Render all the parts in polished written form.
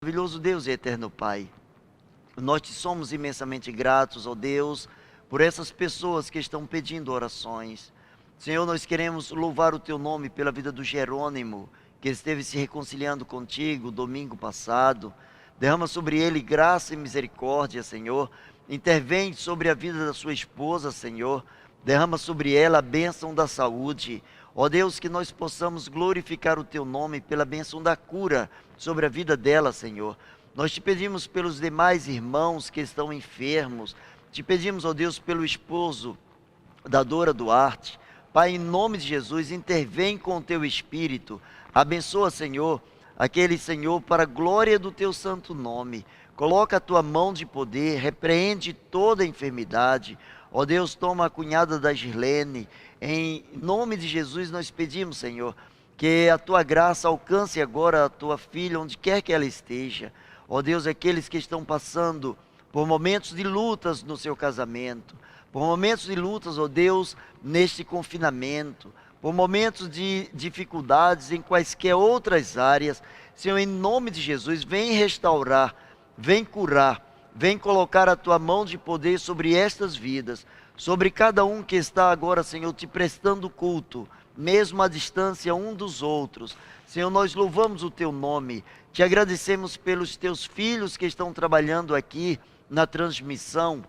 Maravilhoso Deus e eterno Pai, nós te somos imensamente gratos, ó Deus, por essas pessoas que estão pedindo orações. Senhor, nós queremos louvar o teu nome pela vida do Jerônimo, que esteve se reconciliando contigo domingo passado. Derrama sobre ele graça e misericórdia, Senhor. Intervém sobre a vida da sua esposa, Senhor. Derrama sobre ela a bênção da saúde. Ó Deus, que nós possamos glorificar o teu nome pela bênção da cura sobre a vida dela, Senhor. Nós te pedimos pelos demais irmãos que estão enfermos. Te pedimos, ó Deus, pelo esposo da Dora Duarte. Pai, em nome de Jesus, intervém com o teu Espírito. Abençoa, Senhor, aquele Senhor para a glória do teu santo nome. Coloca a tua mão de poder, repreende toda a enfermidade. Ó Deus, toma a cunhada da Girlene. Em nome de Jesus nós pedimos, Senhor, que a tua graça alcance agora a tua filha, onde quer que ela esteja. Ó Deus, aqueles que estão passando por momentos de lutas no seu casamento, por momentos de lutas, ó Deus, neste confinamento, por momentos de dificuldades em quaisquer outras áreas. Senhor, em nome de Jesus, vem restaurar, vem curar, vem colocar a tua mão de poder sobre estas vidas, sobre cada um que está agora, Senhor, te prestando culto, mesmo à distância um dos outros. Senhor, nós louvamos o teu nome, te agradecemos pelos teus filhos que estão trabalhando aqui na transmissão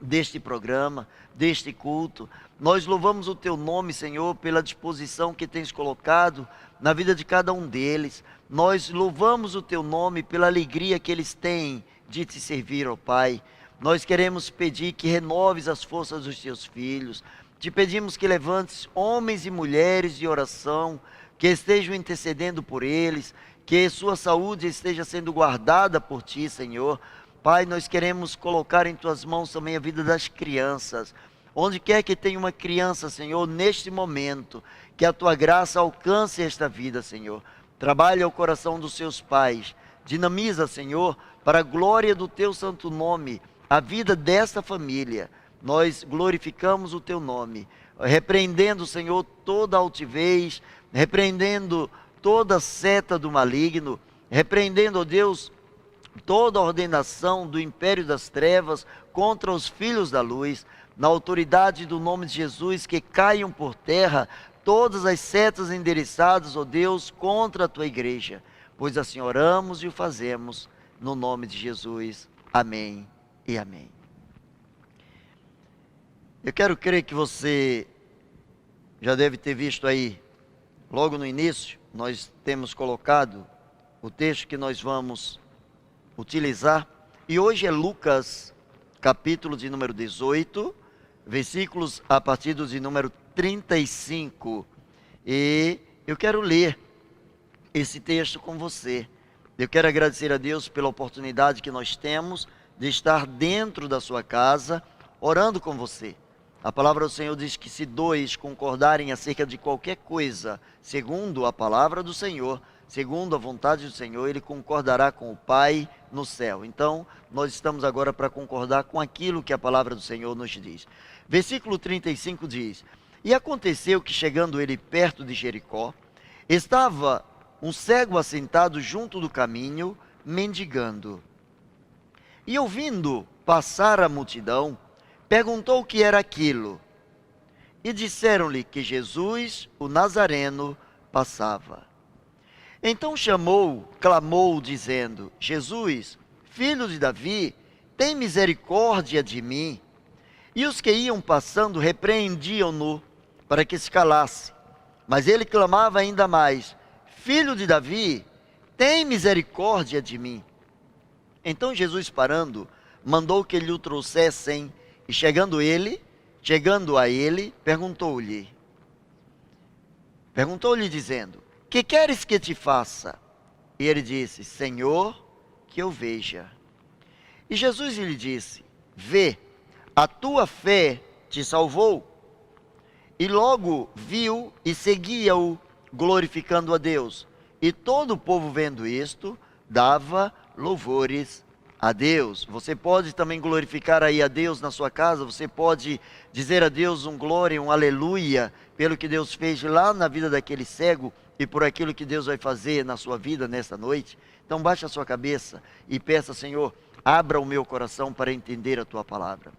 deste programa, deste culto. Nós louvamos o teu nome, Senhor, pela disposição que tens colocado na vida de cada um deles. Nós louvamos o teu nome pela alegria que eles têm de te servir, ó Pai. Nós queremos pedir que renoves as forças dos teus filhos. Te pedimos que levantes homens e mulheres de oração, que estejam intercedendo por eles, que sua saúde esteja sendo guardada por ti, Senhor. Pai, nós queremos colocar em tuas mãos também a vida das crianças. Onde quer que tenha uma criança, Senhor, neste momento, que a tua graça alcance esta vida, Senhor. Trabalha o coração dos seus pais. Dinamiza, Senhor, para a glória do teu santo nome, a vida desta família. Nós glorificamos o teu nome, repreendendo, Senhor, toda altivez, repreendendo toda seta do maligno, repreendendo, ó Deus, toda ordenação do império das trevas contra os filhos da luz. Na autoridade do nome de Jesus, que caiam por terra todas as setas endereçadas, ó Deus, contra a tua igreja. Pois assim oramos e o fazemos, no nome de Jesus. Amém e amém. Eu quero crer que você já deve ter visto aí, logo no início, nós temos colocado o texto que nós vamos utilizar. E hoje é Lucas, capítulo de número 18, versículos a partir do de número 35. E eu quero ler esse texto com você. Eu quero agradecer a Deus pela oportunidade que nós temos de estar dentro da sua casa, orando com você. A palavra do Senhor diz que se dois concordarem acerca de qualquer coisa, segundo a palavra do Senhor, segundo a vontade do Senhor, Ele concordará com o Pai no céu. Então, nós estamos agora para concordar com aquilo que a palavra do Senhor nos diz. Versículo 35 diz: E aconteceu que, chegando ele perto de Jericó, estava um cego assentado junto do caminho, mendigando. E ouvindo passar a multidão, perguntou o que era aquilo. E disseram-lhe que Jesus, o Nazareno, passava. Então clamou, dizendo: Jesus, filho de Davi, tem misericórdia de mim. E os que iam passando repreendiam-no para que se calasse. Mas ele clamava ainda mais: Filho de Davi, tem misericórdia de mim. Então Jesus, parando, mandou que lhe o trouxessem, e chegando a ele, perguntou-lhe dizendo: Que queres que te faça? E ele disse: Senhor, que eu veja. E Jesus lhe disse: Vê, a tua fé te salvou. E logo viu e seguia-o, glorificando a Deus. E todo o povo, vendo isto, dava louvores a Deus. Você pode também glorificar aí a Deus na sua casa. Você pode dizer a Deus um glória, um aleluia, pelo que Deus fez lá na vida daquele cego e por aquilo que Deus vai fazer na sua vida nesta noite. Então baixe a sua cabeça e peça: Senhor, abra o meu coração para entender a tua palavra.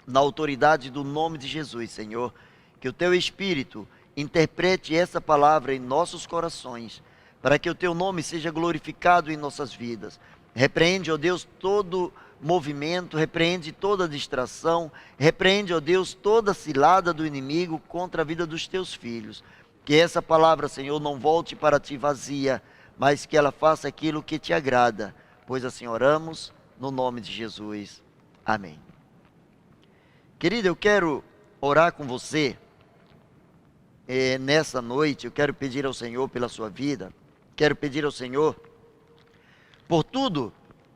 Na autoridade do nome de Jesus, Senhor, que o teu Espírito interprete essa palavra em nossos corações, para que o teu nome seja glorificado em nossas vidas. Repreende, ó Deus, todo movimento, repreende toda distração, repreende, ó Deus, toda cilada do inimigo contra a vida dos teus filhos. Que essa palavra, Senhor, não volte para ti vazia, mas que ela faça aquilo que te agrada, pois assim oramos no nome de Jesus. Amém. Querido, eu quero orar com você nessa noite. Eu quero pedir ao Senhor pela sua vida, quero pedir ao Senhor por tudo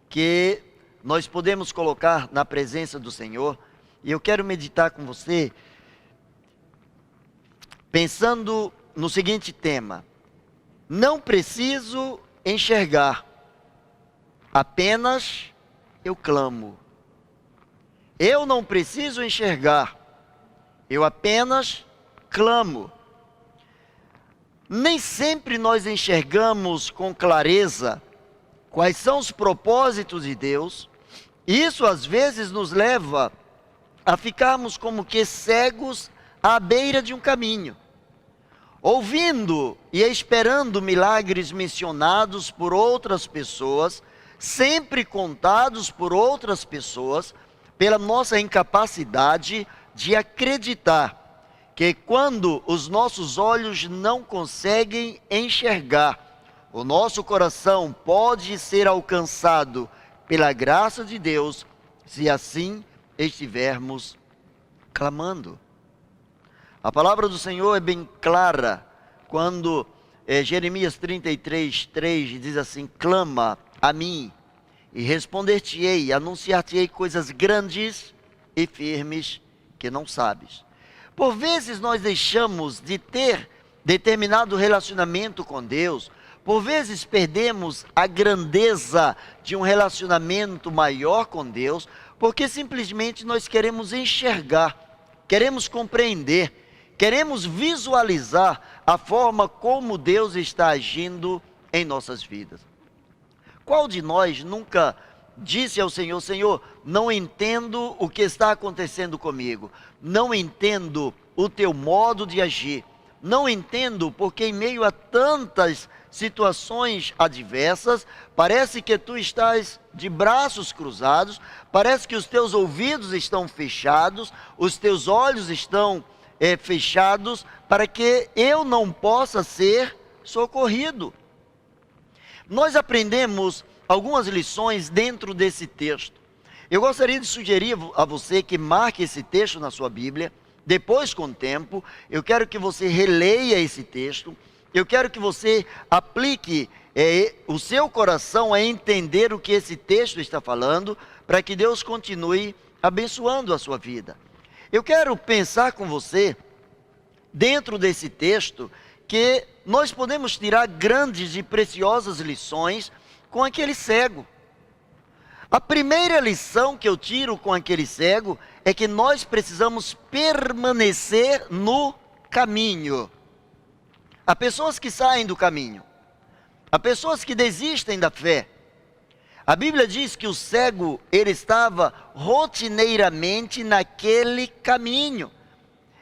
que nós podemos colocar na presença do Senhor. E eu quero meditar com você, pensando no seguinte tema: não preciso enxergar, apenas eu clamo. Eu não preciso enxergar, eu apenas clamo. Nem sempre nós enxergamos com clareza quais são os propósitos de Deus. Isso às vezes nos leva a ficarmos como que cegos à beira de um caminho, ouvindo e esperando milagres mencionados por outras pessoas, sempre contados por outras pessoas, pela nossa incapacidade de acreditar que quando os nossos olhos não conseguem enxergar, o nosso coração pode ser alcançado pela graça de Deus, se assim estivermos clamando. A palavra do Senhor é bem clara, quando Jeremias 33:3 diz assim: clama a mim, e responder-te-ei, anunciar-te-ei coisas grandes e firmes que não sabes. Por vezes nós deixamos de ter determinado relacionamento com Deus. Por vezes perdemos a grandeza de um relacionamento maior com Deus, porque simplesmente nós queremos enxergar, queremos compreender, queremos visualizar a forma como Deus está agindo em nossas vidas. Qual de nós nunca disse ao Senhor: Senhor, não entendo o que está acontecendo comigo, não entendo o teu modo de agir, não entendo porque em meio a tantas situações adversas, parece que tu estás de braços cruzados, parece que os teus ouvidos estão fechados, os teus olhos estão fechados, para que eu não possa ser socorrido. Nós aprendemos algumas lições dentro desse texto. Eu gostaria de sugerir a você que marque esse texto na sua Bíblia. Depois, com o tempo, eu quero que você releia esse texto. Eu quero que você aplique o seu coração a entender o que esse texto está falando, para que Deus continue abençoando a sua vida. Eu quero pensar com você, dentro desse texto, que nós podemos tirar grandes e preciosas lições com aquele cego. A primeira lição que eu tiro com aquele cego é que nós precisamos permanecer no caminho. Há pessoas que saem do caminho, há pessoas que desistem da fé. A Bíblia diz que o cego, ele estava rotineiramente naquele caminho.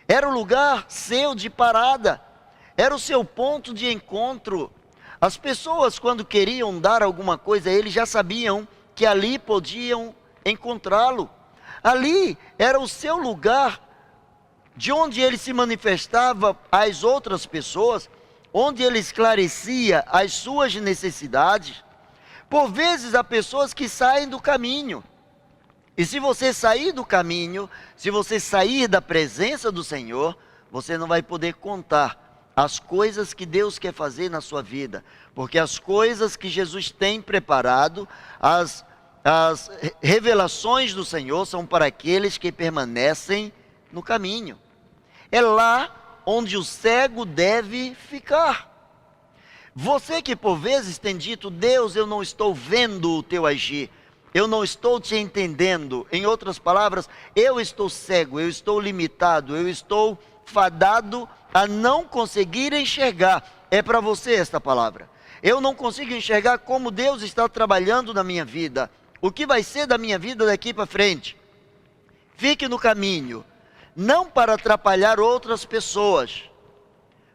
Era o lugar seu de parada, era o seu ponto de encontro. As pessoas, quando queriam dar alguma coisa a ele, já sabiam que ali podiam encontrá-lo. Ali era o seu lugar, de onde ele se manifestava às outras pessoas, onde ele esclarecia as suas necessidades. Por vezes há pessoas que saem do caminho. E se você sair do caminho, se você sair da presença do Senhor, você não vai poder contar as coisas que Deus quer fazer na sua vida. Porque as coisas que Jesus tem preparado, as revelações do Senhor são para aqueles que permanecem no caminho. É lá onde o cego deve ficar. Você que por vezes tem dito: Deus, eu não estou vendo o teu agir. eu não estou te entendendo. Em outras palavras, eu estou cego, eu estou limitado, eu estou fadado a não conseguir enxergar. É para você esta palavra. Eu não consigo enxergar como Deus está trabalhando na minha vida. O que vai ser da minha vida daqui para frente? Fique no caminho, não para atrapalhar outras pessoas,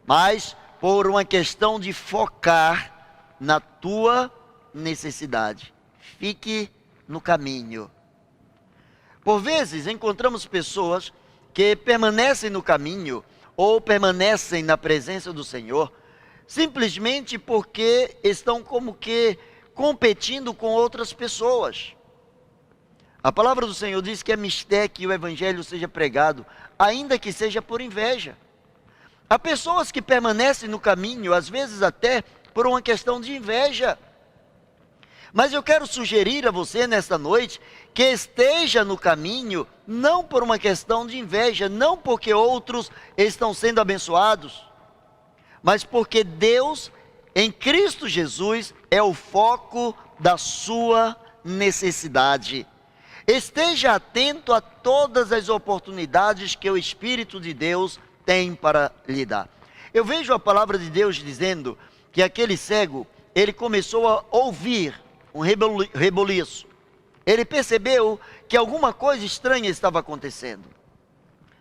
mas por uma questão de focar na tua necessidade. Fique no caminho. Por vezes encontramos pessoas que permanecem no caminho ou permanecem na presença do Senhor simplesmente porque estão como que competindo com outras pessoas. A palavra do Senhor diz que é mistério que o evangelho seja pregado, ainda que seja por inveja. Há pessoas que permanecem no caminho, às vezes até por uma questão de inveja. Mas eu quero sugerir a você nesta noite que esteja no caminho, não por uma questão de inveja, não porque outros estão sendo abençoados, mas porque Deus, em Cristo Jesus, é o foco da sua necessidade. Esteja atento a todas as oportunidades que o Espírito de Deus tem para lhe dar. Eu vejo a palavra de Deus dizendo que aquele cego, ele começou a ouvir um reboliço. Ele percebeu que alguma coisa estranha estava acontecendo.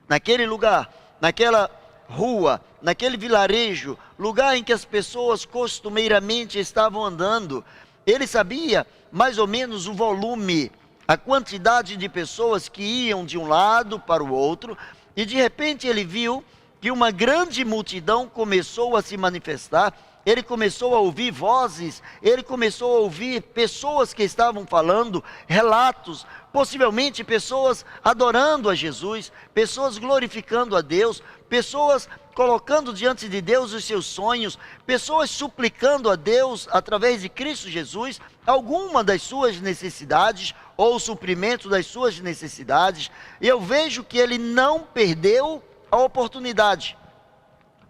Naquele lugar, naquela rua, naquele vilarejo, lugar em que as pessoas costumeiramente estavam andando, ele sabia mais ou menos o volume, a quantidade de pessoas que iam de um lado para o outro, e de repente ele viu que uma grande multidão começou a se manifestar. Ele começou a ouvir vozes, ele começou a ouvir pessoas que estavam falando, relatos, possivelmente pessoas adorando a Jesus, pessoas glorificando a Deus, pessoas colocando diante de Deus os seus sonhos, pessoas suplicando a Deus, através de Cristo Jesus, alguma das suas necessidades, ou o suprimento das suas necessidades. E eu vejo que ele não perdeu a oportunidade.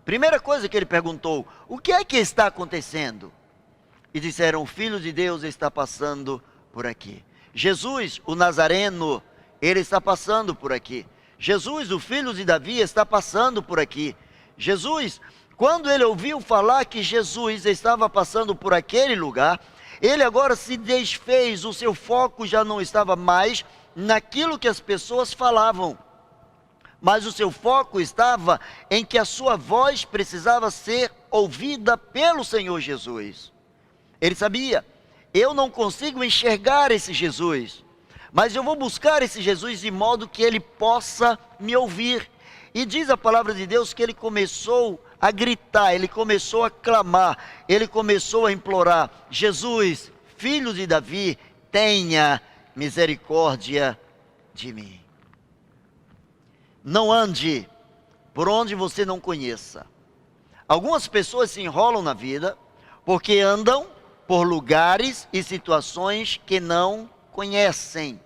Primeira coisa que ele perguntou: o que é que está acontecendo? E disseram: o Filho de Deus está passando por aqui. Jesus, o Nazareno, ele está passando por aqui. Jesus, o filho de Davi, está passando por aqui. Jesus, quando ele ouviu falar que Jesus estava passando por aquele lugar, ele agora se desfez, o seu foco já não estava mais naquilo que as pessoas falavam, mas o seu foco estava em que a sua voz precisava ser ouvida pelo Senhor Jesus. Ele sabia: eu não consigo enxergar esse Jesus, mas eu vou buscar esse Jesus de modo que ele possa me ouvir. E diz a palavra de Deus que ele começou a gritar, ele começou a clamar, ele começou a implorar: Jesus, filho de Davi, tenha misericórdia de mim. Não ande por onde você não conheça. Algumas pessoas se enrolam na vida porque andam por lugares e situações que não conhecem.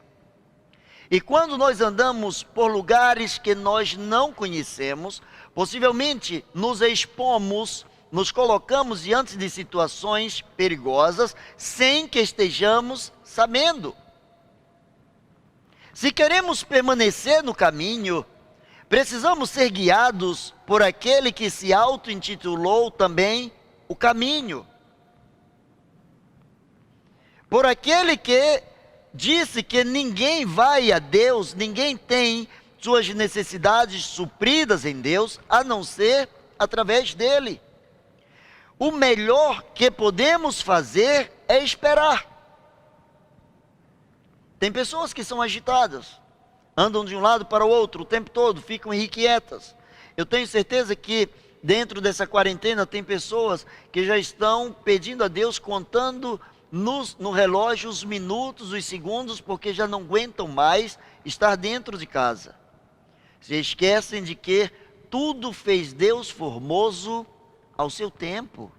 E quando nós andamos por lugares que nós não conhecemos, possivelmente nos expomos, nos colocamos diante de situações perigosas sem que estejamos sabendo. Se queremos permanecer no caminho, precisamos ser guiados por aquele que se auto-intitulou também o caminho. Por aquele que disse que ninguém vai a Deus, ninguém tem suas necessidades supridas em Deus, a não ser através dele. O melhor que podemos fazer é esperar. Tem pessoas que são agitadas, andam de um lado para o outro o tempo todo, ficam irrequietas. Eu tenho certeza que dentro dessa quarentena tem pessoas que já estão pedindo a Deus, contando no relógio os minutos, os segundos, porque já não aguentam mais estar dentro de casa. Se esquecem de que tudo fez Deus formoso ao seu tempo.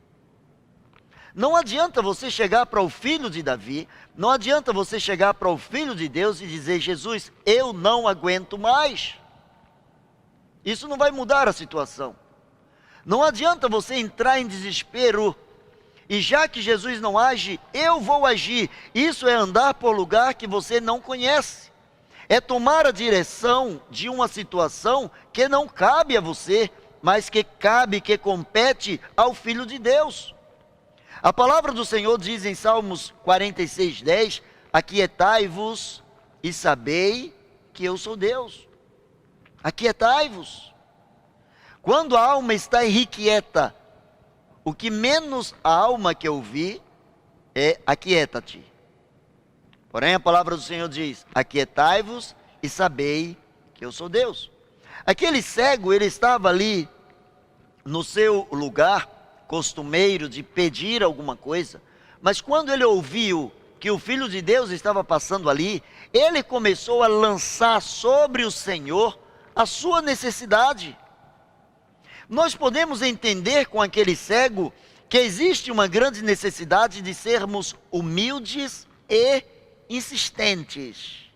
Não adianta você chegar para o filho de Davi, não adianta você chegar para o filho de Deus e dizer: Jesus, eu não aguento mais. Isso não vai mudar a situação. Não adianta você entrar em desespero E já que Jesus não age, eu vou agir. Isso é andar por lugar que você não conhece. É tomar a direção de uma situação que não cabe a você, mas que cabe, que compete ao Filho de Deus. A palavra do Senhor diz em Salmos 46:10, aquietai-vos e sabei que eu sou Deus. Aquietai-vos. Quando a alma está irrequieta, o que menos a alma quer ouvir é aquieta-te. Porém a palavra do Senhor diz, aquietai-vos e sabei que eu sou Deus. Aquele cego, ele estava ali no seu lugar costumeiro de pedir alguma coisa, mas quando ele ouviu que o Filho de Deus estava passando ali, ele começou a lançar sobre o Senhor a sua necessidade. Nós podemos entender com aquele cego que existe uma grande necessidade de sermos humildes e insistentes.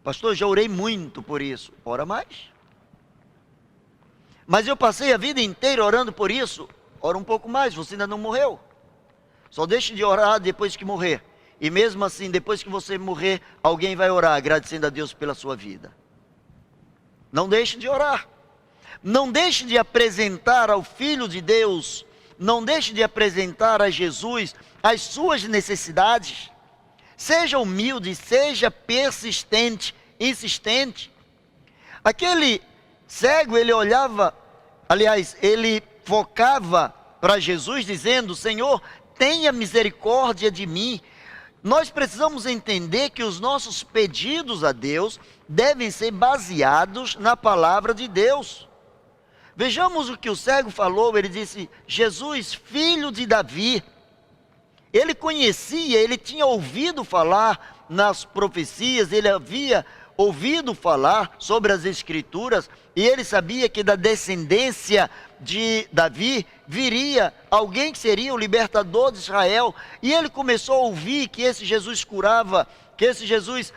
Pastor, já orei muito por isso. Ora mais. Mas eu passei a vida inteira orando por isso. Ora um pouco mais, você ainda não morreu. Só deixe de orar depois que morrer. E mesmo assim, depois que você morrer, alguém vai orar agradecendo a Deus pela sua vida. Não deixe de orar. Não deixe de apresentar ao Filho de Deus, não deixe de apresentar a Jesus as suas necessidades. Seja humilde, seja persistente, insistente. Aquele cego, ele olhava, aliás, ele focava para Jesus dizendo, Senhor, tenha misericórdia de mim. Nós precisamos entender que os nossos pedidos a Deus devem ser baseados na palavra de Deus. Vejamos o que o cego falou, ele disse, Jesus, filho de Davi. Ele conhecia, ele tinha ouvido falar nas profecias, ele havia ouvido falar sobre as Escrituras, e ele sabia que da descendência de Davi viria alguém que seria o libertador de Israel, e ele começou a ouvir que esse Jesus curava, que esse Jesus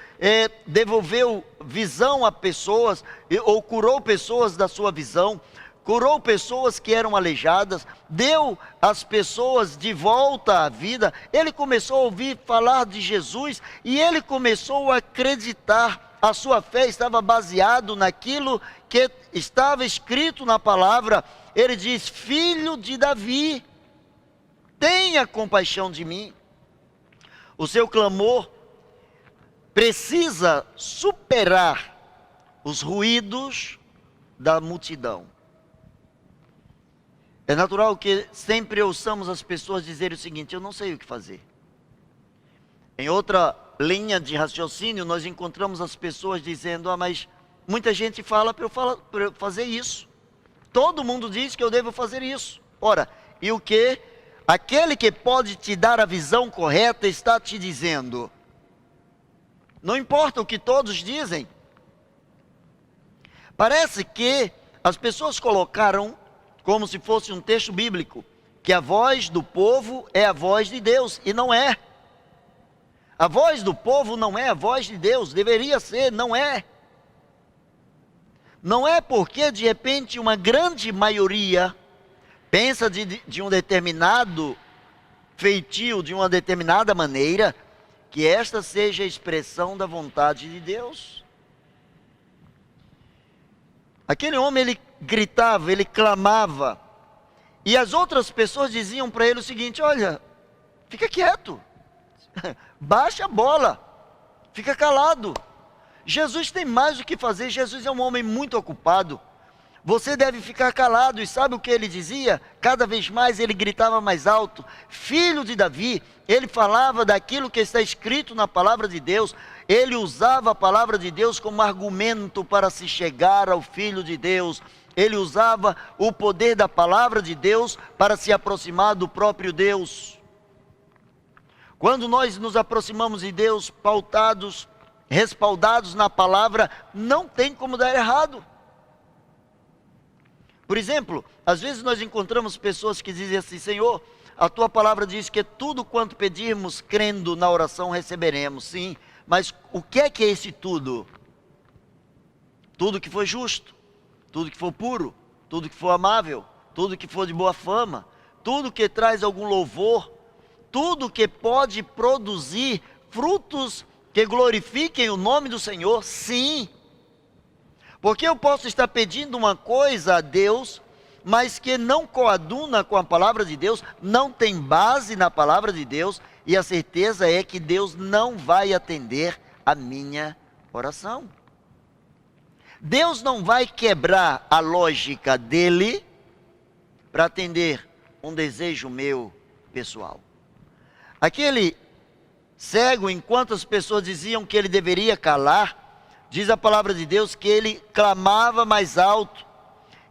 devolveu visão a pessoas, ou curou pessoas da sua visão, curou pessoas que eram aleijadas, deu as pessoas de volta à vida. Ele começou a ouvir falar de Jesus e ele começou a acreditar. A sua fé estava baseado naquilo que estava escrito na palavra. Ele diz, filho de Davi, tenha compaixão de mim. O seu clamor precisa superar os ruídos da multidão. É natural que sempre ouçamos as pessoas dizerem o seguinte, eu não sei o que fazer. Em outra linha de raciocínio, nós encontramos as pessoas dizendo, mas muita gente fala para eu fazer isso. Todo mundo diz que eu devo fazer isso. Ora, e o que? Aquele que pode te dar a visão correta está te dizendo. Não importa o que todos dizem. Parece que as pessoas colocaram como se fosse um texto bíblico, que a voz do povo é a voz de Deus, e não é. A voz do povo não é a voz de Deus, deveria ser, não é. Não é porque de repente uma grande maioria pensa de um determinado feitio, de uma determinada maneira, que esta seja a expressão da vontade de Deus. Aquele homem, ele gritava, ele clamava, e as outras pessoas diziam para ele o seguinte, olha, fica quieto, baixa a bola, fica calado, Jesus tem mais o que fazer, Jesus é um homem muito ocupado, você deve ficar calado. E sabe o que ele dizia? Cada vez mais ele gritava mais alto, filho de Davi. Ele falava daquilo que está escrito na palavra de Deus, ele usava a palavra de Deus como argumento para se chegar ao Filho de Deus, ele usava o poder da palavra de Deus para se aproximar do próprio Deus. Quando nós nos aproximamos de Deus, pautados, respaldados na palavra, não tem como dar errado. Por exemplo, às vezes nós encontramos pessoas que dizem assim, Senhor, a tua palavra diz que tudo quanto pedirmos, crendo na oração, receberemos. Sim, mas o que é esse tudo? Tudo que for justo, tudo que for puro, tudo que for amável, tudo que for de boa fama, tudo que traz algum louvor, tudo que pode produzir frutos que glorifiquem o nome do Senhor, sim. Porque eu posso estar pedindo uma coisa a Deus, mas que não coaduna com a palavra de Deus, não tem base na palavra de Deus, e a certeza é que Deus não vai atender a minha oração. Deus não vai quebrar a lógica dele para atender um desejo meu pessoal. Aquele cego, enquanto as pessoas diziam que ele deveria calar, diz a palavra de Deus que ele clamava mais alto,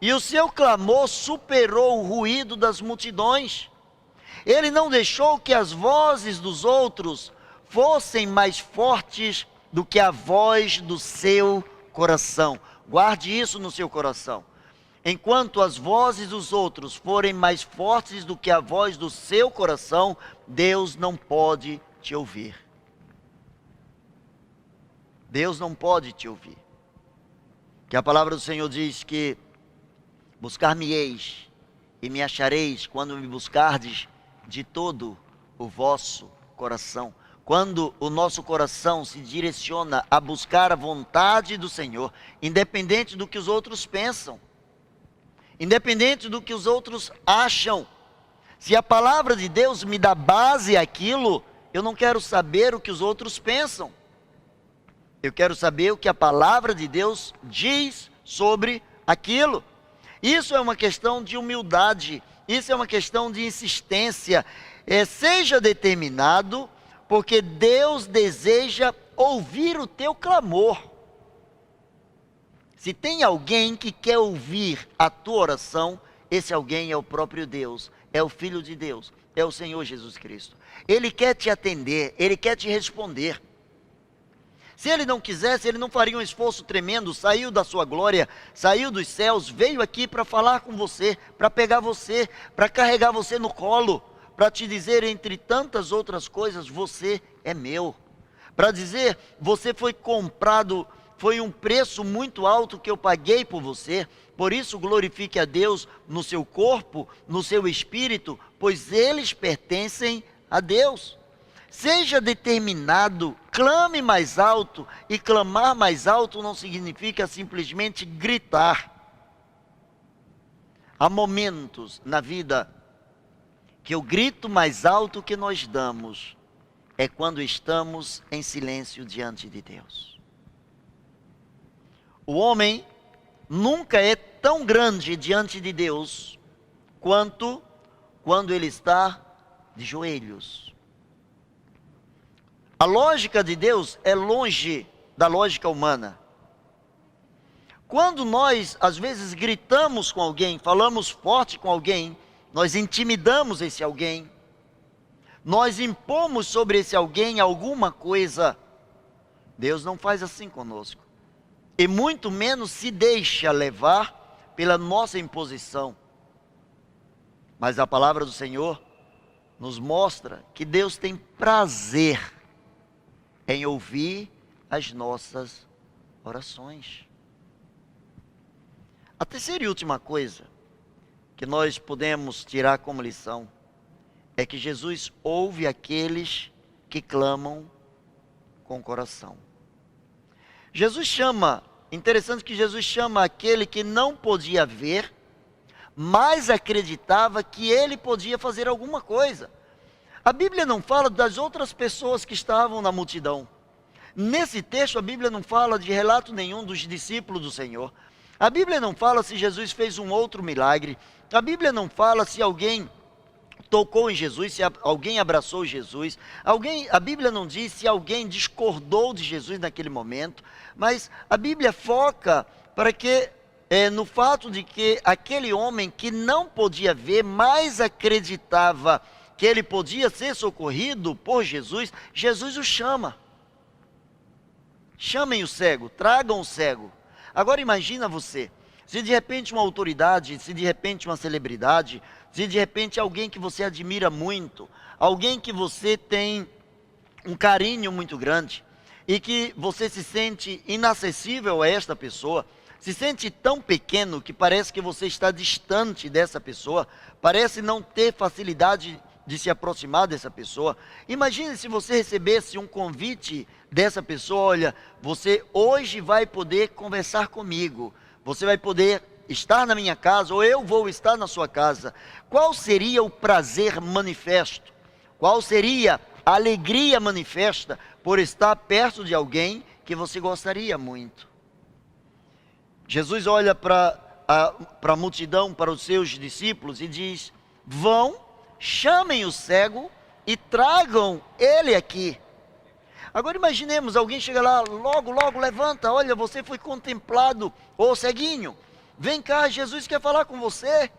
e o seu clamor superou o ruído das multidões. Ele não deixou que as vozes dos outros fossem mais fortes do que a voz do seu coração. Guarde isso no seu coração. Enquanto as vozes dos outros forem mais fortes do que a voz do seu coração, Deus não pode te ouvir. Deus não pode te ouvir. Que a palavra do Senhor diz que buscar-me-eis e me achareis quando me buscardes de todo o vosso coração. Quando o nosso coração se direciona a buscar a vontade do Senhor, independente do que os outros pensam, independente do que os outros acham, se a palavra de Deus me dá base àquilo, eu não quero saber o que os outros pensam. Eu quero saber o que a palavra de Deus diz sobre aquilo. Isso é uma questão de humildade, isso é uma questão de insistência. Seja determinado, porque Deus deseja ouvir o teu clamor. Se tem alguém que quer ouvir a tua oração, esse alguém é o próprio Deus, é o Filho de Deus, é o Senhor Jesus Cristo. Ele quer te atender, Ele quer te responder. Se Ele não quisesse, Ele não faria um esforço tremendo, saiu da sua glória, saiu dos céus, veio aqui para falar com você, para pegar você, para carregar você no colo, para te dizer, entre tantas outras coisas, você é meu. Para dizer, você foi comprado, foi um preço muito alto que eu paguei por você, por isso glorifique a Deus no seu corpo, no seu espírito, pois eles pertencem a Deus. Seja determinado, clame mais alto, e clamar mais alto não significa simplesmente gritar. Há momentos na vida que o grito mais alto que nós damos é quando estamos em silêncio diante de Deus. O homem nunca é tão grande diante de Deus quanto quando ele está de joelhos. A lógica de Deus é longe da lógica humana. Quando nós, às vezes, gritamos com alguém, falamos forte com alguém, nós intimidamos esse alguém, nós impomos sobre esse alguém alguma coisa, Deus não faz assim conosco. E muito menos se deixa levar pela nossa imposição. Mas a palavra do Senhor nos mostra que Deus tem prazer em ouvir as nossas orações. A terceira e última coisa que nós podemos tirar como lição é que Jesus ouve aqueles que clamam com o coração. Jesus chama, interessante que Jesus chama aquele que não podia ver, mas acreditava que ele podia fazer alguma coisa. A Bíblia não fala das outras pessoas que estavam na multidão. Nesse texto a Bíblia não fala de relato nenhum dos discípulos do Senhor. A Bíblia não fala se Jesus fez um outro milagre. A Bíblia não fala se alguém tocou em Jesus, se alguém abraçou Jesus. A Bíblia não diz se alguém discordou de Jesus naquele momento. Mas a Bíblia foca para que no fato de que aquele homem que não podia ver, mas acreditava que ele podia ser socorrido por Jesus, Jesus o chama. Chamem o cego, tragam o cego. Agora imagina você, se de repente uma autoridade, se de repente uma celebridade, se de repente alguém que você admira muito, alguém que você tem um carinho muito grande, e que você se sente inacessível a esta pessoa, Se sente tão pequeno que parece que você está distante dessa pessoa, parece não ter facilidade de se aproximar dessa pessoa. Imagine se você recebesse um convite dessa pessoa: olha, você hoje vai poder conversar comigo, você vai poder estar na minha casa, ou eu vou estar na sua casa. Qual seria o prazer manifesto? Qual seria a alegria manifesta por estar perto de alguém que você gostaria muito? Jesus olha para a multidão, para os seus discípulos e diz: vão, chamem o cego e tragam ele aqui. Agora imaginemos, alguém chega lá, logo levanta: olha, você foi contemplado, ô ceguinho, vem cá, Jesus quer falar com você.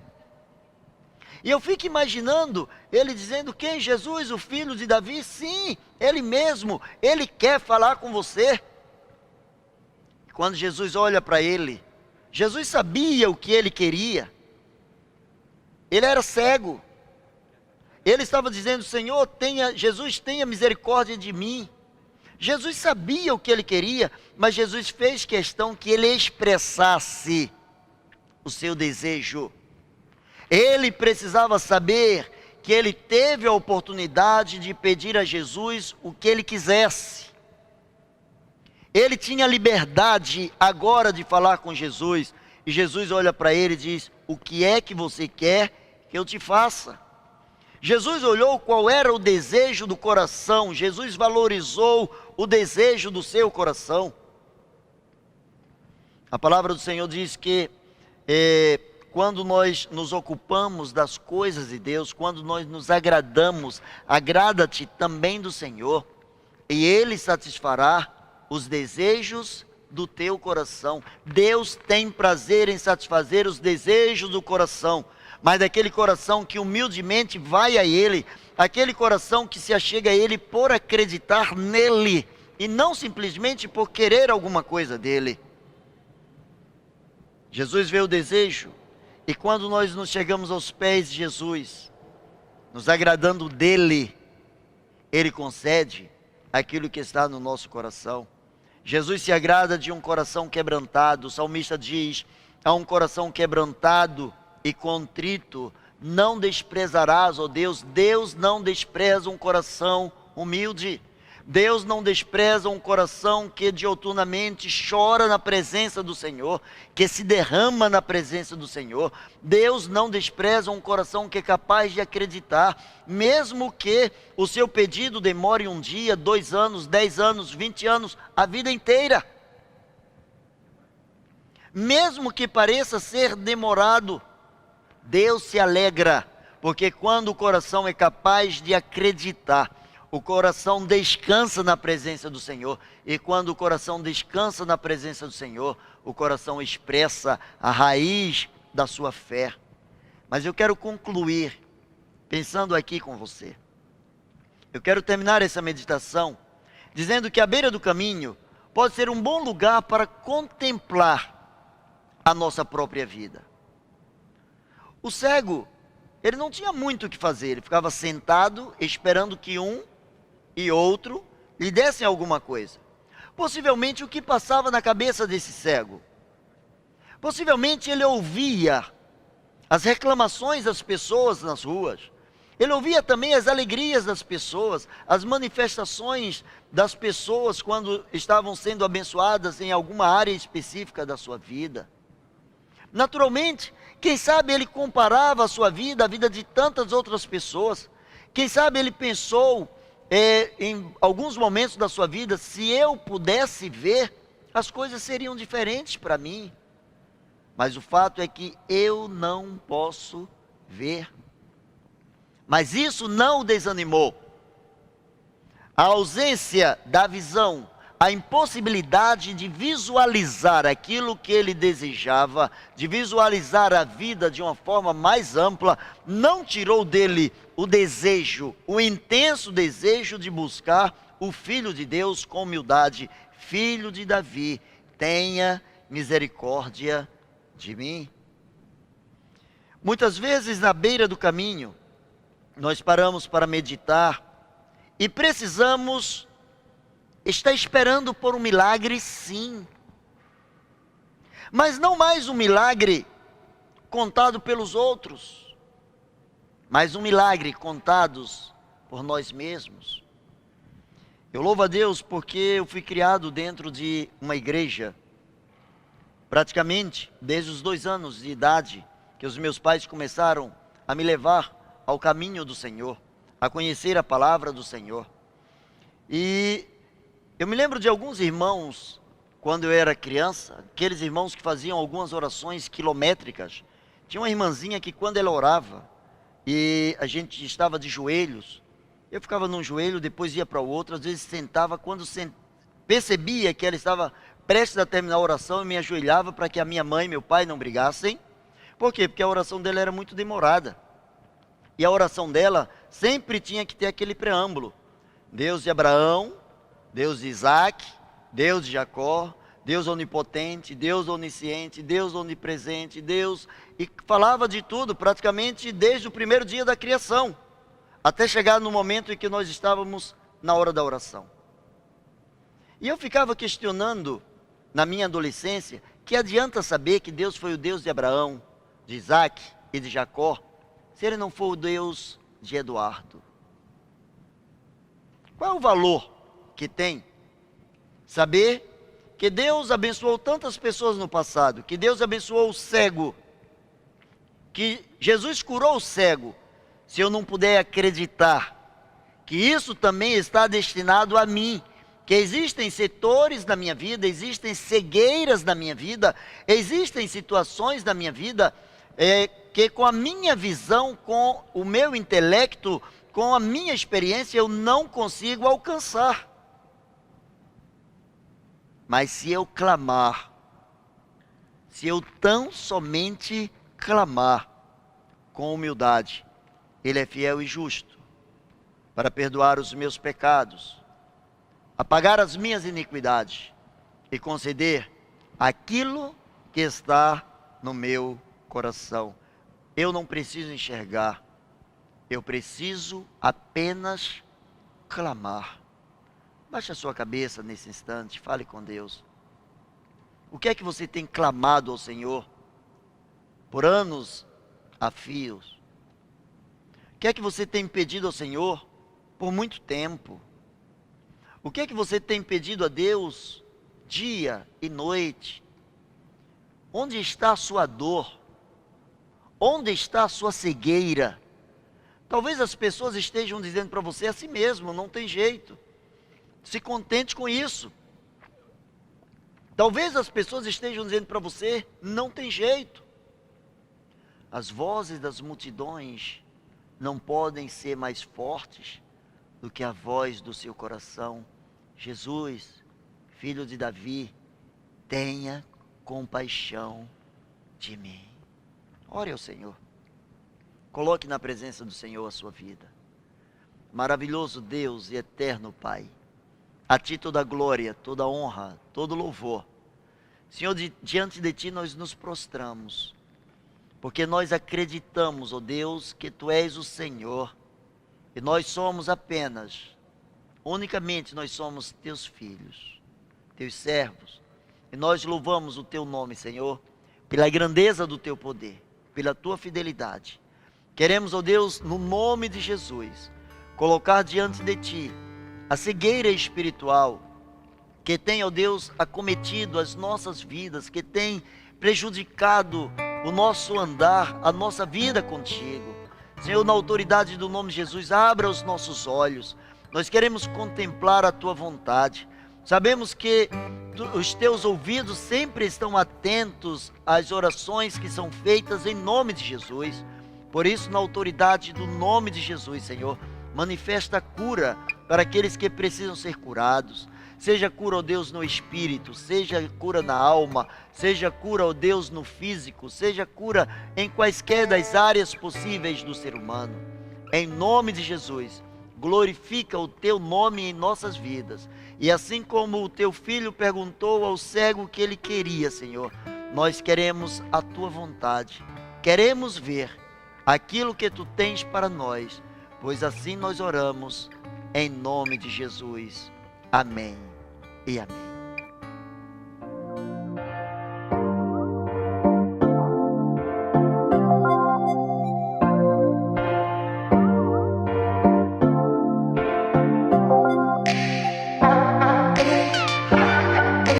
E eu fico imaginando ele dizendo: quem? Jesus, o filho de Davi? Sim, ele mesmo, ele quer falar com você. Quando Jesus olha para ele, Jesus sabia o que ele queria. Ele era cego. Ele estava dizendo: Senhor, Jesus, tenha misericórdia de mim. Jesus sabia o que ele queria, mas Jesus fez questão que ele expressasse o seu desejo. Ele precisava saber que ele teve a oportunidade de pedir a Jesus o que ele quisesse. Ele tinha liberdade agora de falar com Jesus. E Jesus olha para ele e diz: o que é que você quer que eu te faça? Jesus olhou qual era o desejo do coração. Jesus valorizou o desejo do seu coração. A palavra do Senhor diz que quando nós nos ocupamos das coisas de Deus, quando nós nos agradamos, agrada-te também do Senhor, e Ele satisfará os desejos do teu coração. Deus tem prazer em satisfazer os desejos do coração, mas daquele coração que humildemente vai a Ele, aquele coração que se achega a Ele por acreditar nele, e não simplesmente por querer alguma coisa dele. Jesus vê o desejo, e quando nós nos chegamos aos pés de Jesus, nos agradando dele, Ele concede aquilo que está no nosso coração. Jesus se agrada de um coração quebrantado. O salmista diz: a um coração quebrantado e contrito não desprezarás, ó Deus. Deus não despreza um coração humilde. Deus não despreza um coração que diuturnamente chora na presença do Senhor, que se derrama na presença do Senhor. Deus não despreza um coração que é capaz de acreditar, mesmo que o seu pedido demore um dia, 2 anos, 10 anos, 20 anos, a vida inteira. Mesmo que pareça ser demorado, Deus se alegra, porque quando o coração é capaz de acreditar, o coração descansa na presença do Senhor. E quando o coração descansa na presença do Senhor, o coração expressa a raiz da sua fé. Mas eu quero concluir pensando aqui com você. Eu quero terminar essa meditação dizendo que a beira do caminho pode ser um bom lugar para contemplar a nossa própria vida. O cego, ele não tinha muito o que fazer. Ele ficava sentado esperando que um e outro lhe dessem alguma coisa. Possivelmente o que passava na cabeça desse cego? Possivelmente ele ouvia as reclamações das pessoas nas ruas. Ele ouvia também as alegrias das pessoas, as manifestações das pessoas quando estavam sendo abençoadas em alguma área específica da sua vida. Naturalmente, quem sabe ele comparava a sua vida à vida de tantas outras pessoas. Quem sabe ele pensou em alguns momentos da sua vida: se eu pudesse ver, as coisas seriam diferentes para mim. Mas o fato é que eu não posso ver. Mas isso não o desanimou. A ausência da visão, a impossibilidade de visualizar aquilo que ele desejava, de visualizar a vida de uma forma mais ampla, não tirou dele o desejo, o intenso desejo de buscar o Filho de Deus com humildade. Filho de Davi, tenha misericórdia de mim. Muitas vezes na beira do caminho, nós paramos para meditar e precisamos estar esperando por um milagre, sim. Mas não mais um milagre contado pelos outros, mas um milagre contados por nós mesmos. Eu louvo a Deus porque eu fui criado dentro de uma igreja, praticamente desde os 2 anos de idade, que os meus pais começaram a me levar ao caminho do Senhor, a conhecer a palavra do Senhor. E eu me lembro de alguns irmãos, quando eu era criança, aqueles irmãos que faziam algumas orações quilométricas. Tinha uma irmãzinha que quando ela orava, e a gente estava de joelhos, eu ficava num joelho, depois ia para o outro, às vezes sentava, quando percebia que ela estava prestes a terminar a oração, eu me ajoelhava para que a minha mãe e meu pai não brigassem. Por quê? Porque a oração dela era muito demorada. E a oração dela sempre tinha que ter aquele preâmbulo. Deus de Abraão, Deus de Isaac, Deus de Jacó, Deus onipotente, Deus onisciente, Deus onipresente, Deus... E falava de tudo, praticamente desde o primeiro dia da criação, até chegar no momento em que nós estávamos na hora da oração. E eu ficava questionando, na minha adolescência, que adianta saber que Deus foi o Deus de Abraão, de Isaac e de Jacó, se ele não for o Deus de Eduardo? Qual é o valor que tem saber que Deus abençoou tantas pessoas no passado, que Deus abençoou o cego, que Jesus curou o cego, se eu não puder acreditar que isso também está destinado a mim, que existem setores da minha vida, existem cegueiras da minha vida, existem situações da minha vida que com a minha visão, com o meu intelecto, com a minha experiência, eu não consigo alcançar. Mas se eu clamar, se eu tão somente clamar com humildade, Ele é fiel e justo para perdoar os meus pecados, apagar as minhas iniquidades e conceder aquilo que está no meu coração. Eu não preciso enxergar, eu preciso apenas clamar. Baixe a sua cabeça nesse instante, fale com Deus. O que é que você tem clamado ao Senhor por anos a fios? O que é que você tem pedido ao Senhor por muito tempo? O que é que você tem pedido a Deus dia e noite? Onde está a sua dor? Onde está a sua cegueira? Talvez as pessoas estejam dizendo para você assim mesmo, não tem jeito. Se contente com isso. Talvez as pessoas estejam dizendo para você, não tem jeito. As vozes das multidões não podem ser mais fortes do que a voz do seu coração. Jesus, filho de Davi, tenha compaixão de mim. Ore ao Senhor. Coloque na presença do Senhor a sua vida. Maravilhoso Deus e eterno Pai, a Ti toda glória, toda honra, todo louvor. Senhor, diante de Ti nós nos prostramos, porque nós acreditamos, ó Deus, que Tu és o Senhor, e nós somos apenas, unicamente nós somos Teus filhos, Teus servos, e nós louvamos o Teu nome, Senhor, pela grandeza do Teu poder, pela Tua fidelidade. Queremos, ó Deus, no nome de Jesus, colocar diante de Ti a cegueira espiritual que tem, ó Deus, acometido as nossas vidas, que tem prejudicado o nosso andar, a nossa vida contigo. Senhor, na autoridade do nome de Jesus, abra os nossos olhos. Nós queremos contemplar a Tua vontade. Sabemos que os Teus ouvidos sempre estão atentos às orações que são feitas em nome de Jesus. Por isso, na autoridade do nome de Jesus, Senhor, manifesta a cura para aqueles que precisam ser curados. Seja cura, ó Deus, no espírito, seja cura na alma, seja cura, ó Deus, no físico, seja cura em quaisquer das áreas possíveis do ser humano. Em nome de Jesus, glorifica o Teu nome em nossas vidas. E assim como o Teu filho perguntou ao cego o que ele queria, Senhor, nós queremos a Tua vontade. Queremos ver aquilo que Tu tens para nós, pois assim nós oramos em nome de Jesus. Amém e amém.